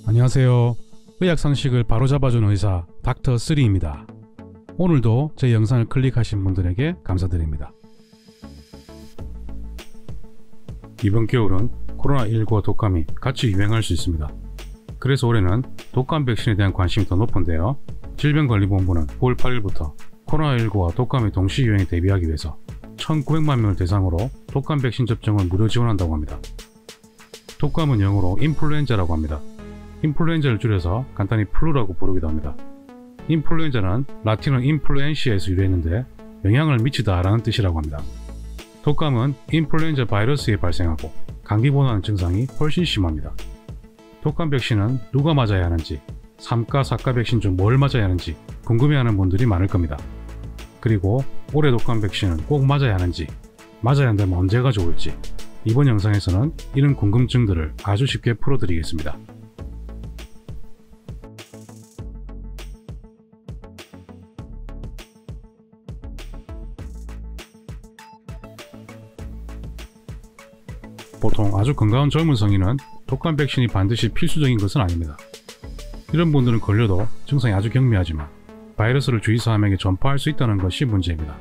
안녕하세요. 의학 상식을 바로잡아주는 의사 닥터3입니다. 오늘도 제 영상을 클릭하신 분들에게 감사드립니다. 이번 겨울은 코로나19와 독감이 같이 유행할 수 있습니다. 그래서 올해는 독감 백신에 대한 관심이 더 높은데요. 질병관리본부는 9월 8일부터 코로나19와 독감의 동시 유행에 대비하기 위해서 1900만 명을 대상으로 독감 백신 접종을 무료 지원한다고 합니다. 독감은 영어로 인플루엔자라고 합니다. 인플루엔자를 줄여서 간단히 플루라고 부르기도 합니다. 인플루엔자는 라틴어 인플루엔시아에서 유래했는데 영향을 미치다 라는 뜻이라고 합니다. 독감은 인플루엔자 바이러스에 발생하고 감기보다는 증상이 훨씬 심합니다. 독감 백신은 누가 맞아야 하는지, 3가, 4가 백신 중 뭘 맞아야 하는지 궁금해하는 분들이 많을 겁니다. 그리고 올해 독감 백신은 꼭 맞아야 하는지, 맞아야 한다면 언제가 좋을지, 이번 영상에서는 이런 궁금증들을 아주 쉽게 풀어드리겠습니다. 보통 아주 건강한 젊은 성인은 독감 백신이 반드시 필수적인 것은 아닙니다. 이런 분들은 걸려도 증상이 아주 경미하지만 바이러스를 주위 사람에게 전파할 수 있다는 것이 문제입니다.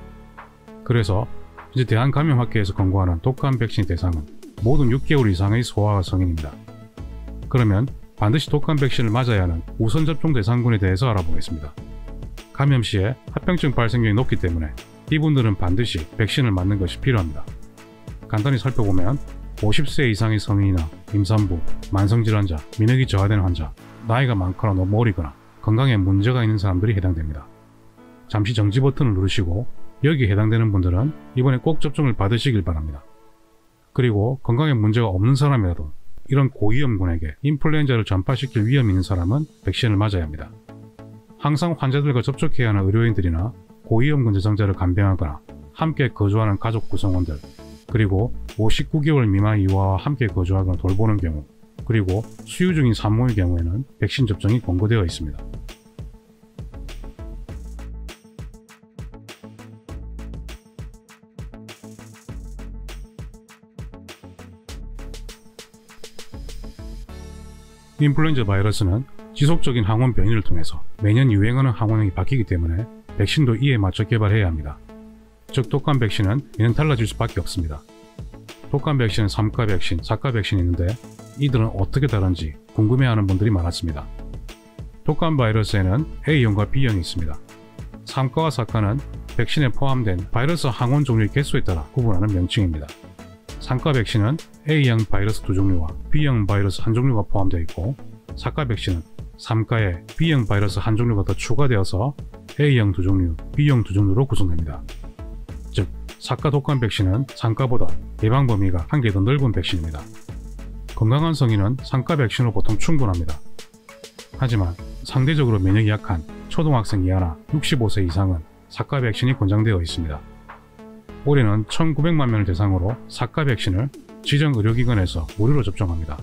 그래서 이제 대한감염학회에서 권고하는 독감 백신 대상은 모든 6개월 이상의 소아 성인입니다. 그러면 반드시 독감 백신을 맞아야 하는 우선 접종 대상군에 대해서 알아보겠습니다. 감염 시에 합병증 발생률이 높기 때문에 이분들은 반드시 백신을 맞는 것이 필요합니다. 간단히 살펴보면 50세 이상의 성인이나 임산부, 만성질환자,免疫 저하된 환자, 나이가 많거나 너무 어리거나 건강에 문제가 있는 사람들이 해당됩니다. 잠시 정지 버튼을 누르시고 여기에 해당되는 분들은 이번에 꼭 접종을 받으시길 바랍니다. 그리고 건강에 문제가 없는 사람이라도 이런 고위험군에게 인플루엔자를 전파시킬 위험이 있는 사람은 백신을 맞아야 합니다. 항상 환자들과 접촉해야 하는 의료인들이나 고위험군 대상자를 간병하거나 함께 거주하는 가족 구성원들, 그리고 59개월 미만 이와와 함께 거주하거나 돌보는 경우, 그리고 수유 중인 산모의 경우에는 백신 접종이 권고되어 있습니다. 인플루엔자 바이러스는 지속적인 항원 변이를 통해서 매년 유행하는 항원형이 바뀌기 때문에 백신도 이에 맞춰 개발해야 합니다. 즉 독감 백신은 매년 달라질 수밖에 없습니다. 독감 백신은 3가 백신, 4가 백신이 있는데 이들은 어떻게 다른지 궁금해하는 분들이 많았습니다. 독감 바이러스에는 A형과 B형이 있습니다. 3가와 4가는 백신에 포함된 바이러스 항원 종류의 개수에 따라 구분하는 명칭입니다. 3가 백신은 A형 바이러스 2종류와 B형 바이러스 1종류가 포함되어 있고, 4가 백신은 3가에 B형 바이러스 1종류가 더 추가되어서 A형 2종류, B형 2종류로 구성됩니다. 즉 4가 독감 백신은 3가보다 예방 범위가 한 개 더 넓은 백신입니다. 건강한 성인은 3가 백신으로 보통 충분합니다. 하지만 상대적으로 면역이 약한 초등학생 이하나 65세 이상은 4가 백신이 권장되어 있습니다. 올해는 1900만 명을 대상으로 4가 백신을 지정 의료기관에서 무료로 접종합니다.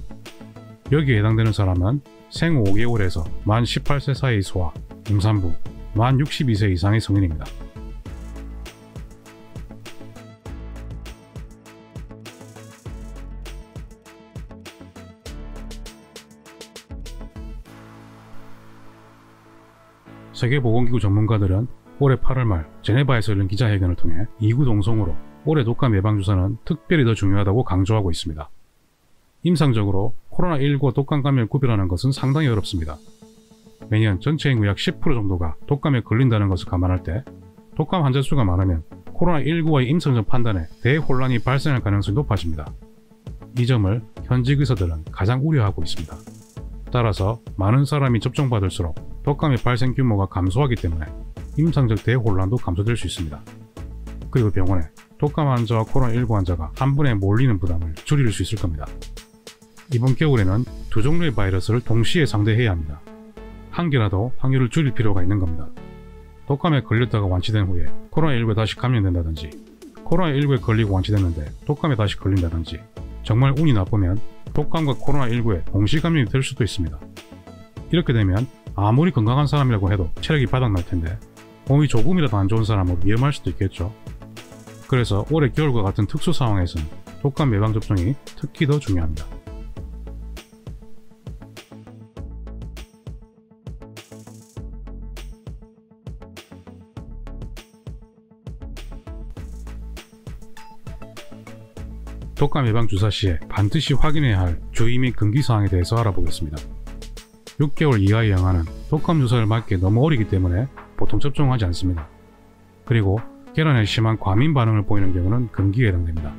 여기에 해당되는 사람은 생후 5개월에서 만 18세 사이의 소아, 임산부, 만 62세 이상의 성인입니다. 세계보건기구 전문가들은 올해 8월 말 제네바에서 열린 기자회견을 통해 이구동성으로 올해 독감 예방주사는 특별히 더 중요하다고 강조하고 있습니다. 임상적으로 코로나19와 독감 감염을 구별하는 것은 상당히 어렵습니다. 매년 전체 인구 약 10% 정도가 독감에 걸린다는 것을 감안할 때 독감 환자 수가 많으면 코로나19와의 임상적 판단에 대혼란이 발생할 가능성이 높아집니다. 이 점을 현직 의사들은 가장 우려하고 있습니다. 따라서 많은 사람이 접종받을수록 독감의 발생 규모가 감소하기 때문에 임상적 대혼란도 감소될 수 있습니다. 그리고 병원에 독감 환자와 코로나19 환자가 한 번에 몰리는 부담을 줄일 수 있을 겁니다. 이번 겨울에는 두 종류의 바이러스를 동시에 상대해야 합니다. 한 개라도 확률을 줄일 필요가 있는 겁니다. 독감에 걸렸다가 완치된 후에 코로나19에 다시 감염된다든지, 코로나19에 걸리고 완치됐는데 독감에 다시 걸린다든지, 정말 운이 나쁘면 독감과 코로나19에 동시 감염이 될 수도 있습니다. 이렇게 되면 아무리 건강한 사람이라고 해도 체력이 바닥날 텐데 몸이 조금이라도 안 좋은 사람은 위험할 수도 있겠죠. 그래서 올해 겨울과 같은 특수 상황에서는 독감 예방접종이 특히 더 중요합니다. 독감 예방 주사 시에 반드시 확인해야 할 주의 및 금기사항에 대해서 알아보겠습니다. 6개월 이하의 영아는 독감 주사를 맞기에 너무 어리기 때문에 보통 접종하지 않습니다. 그리고 계란에 심한 과민 반응을 보이는 경우는 금기에 해당됩니다.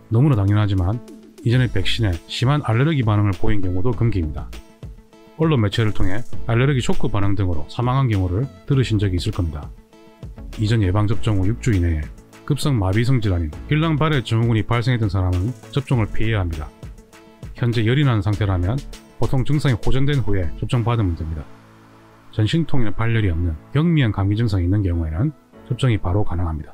너무나 당연하지만 이전에 백신에 심한 알레르기 반응을 보인 경우도 금기입니다. 언론 매체를 통해 알레르기 쇼크 반응 등으로 사망한 경우를 들으신 적이 있을 겁니다. 이전 예방접종 후 6주 이내에 급성 마비성 질환인 힐랑바레 증후군이 발생했던 사람은 접종을 피해야 합니다. 현재 열이 나는 상태라면 보통 증상이 호전된 후에 접종받으면 됩니다. 전신통이나 발열이 없는 경미한 감기 증상이 있는 경우에는 접종이 바로 가능합니다.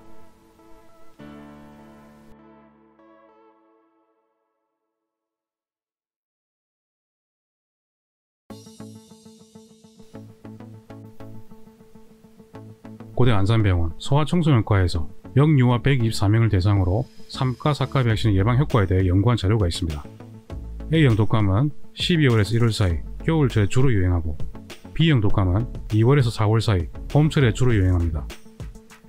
고대 안산병원 소아청소년과에서 영유아 124명을 대상으로 3가, 4가 백신 예방 효과에 대해 연구한 자료가 있습니다. A형 독감은 12월에서 1월 사이 겨울철에 주로 유행하고, B형 독감은 2월에서 4월 사이 봄철에 주로 유행합니다.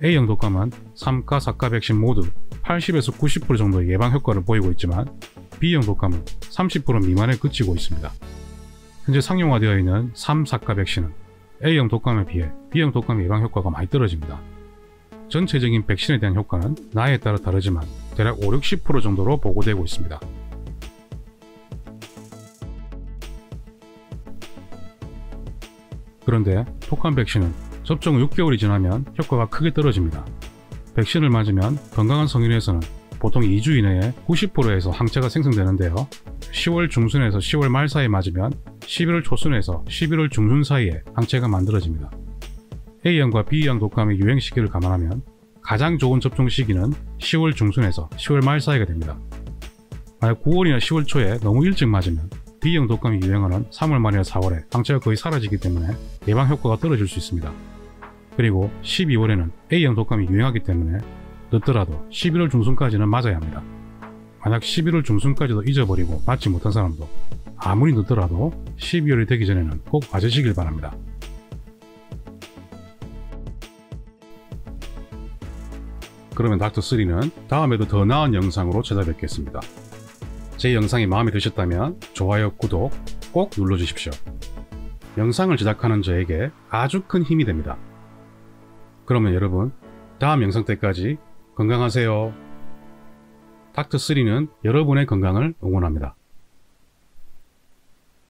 A형 독감은 3가, 4가 백신 모두 80에서 90% 정도의 예방 효과를 보이고 있지만 B형 독감은 30% 미만에 그치고 있습니다. 현재 상용화되어 있는 3, 4가 백신은 A형 독감에 비해 B형 독감 예방 효과가 많이 떨어집니다. 전체적인 백신에 대한 효과는 나이에 따라 다르지만 대략 5, 60% 정도로 보고되고 있습니다. 그런데 독감 백신은 접종 후 6개월이 지나면 효과가 크게 떨어집니다. 백신을 맞으면 건강한 성인에서는 보통 2주 이내에 90%에서 항체가 생성되는데요. 10월 중순에서 10월 말 사이에 맞으면 11월 초순에서 11월 중순 사이에 항체가 만들어집니다. A형과 B형 독감의 유행 시기를 감안하면 가장 좋은 접종 시기는 10월 중순에서 10월 말 사이가 됩니다. 만약 9월이나 10월 초에 너무 일찍 맞으면 B형 독감이 유행하는 3월 말이나 4월에 항체가 거의 사라지기 때문에 예방 효과가 떨어질 수 있습니다. 그리고 12월에는 A형 독감이 유행하기 때문에 늦더라도 11월 중순까지는 맞아야 합니다. 만약 11월 중순까지도 잊어버리고 맞지 못한 사람도 아무리 늦더라도 12월이 되기 전에는 꼭 맞으시길 바랍니다. 그러면 닥터3는 다음에도 더 나은 영상으로 찾아뵙겠습니다. 제 영상이 마음에 드셨다면 좋아요, 구독 꼭 눌러주십시오. 영상을 제작하는 저에게 아주 큰 힘이 됩니다. 그러면 여러분, 다음 영상 때까지 건강하세요. 닥터3는 여러분의 건강을 응원합니다.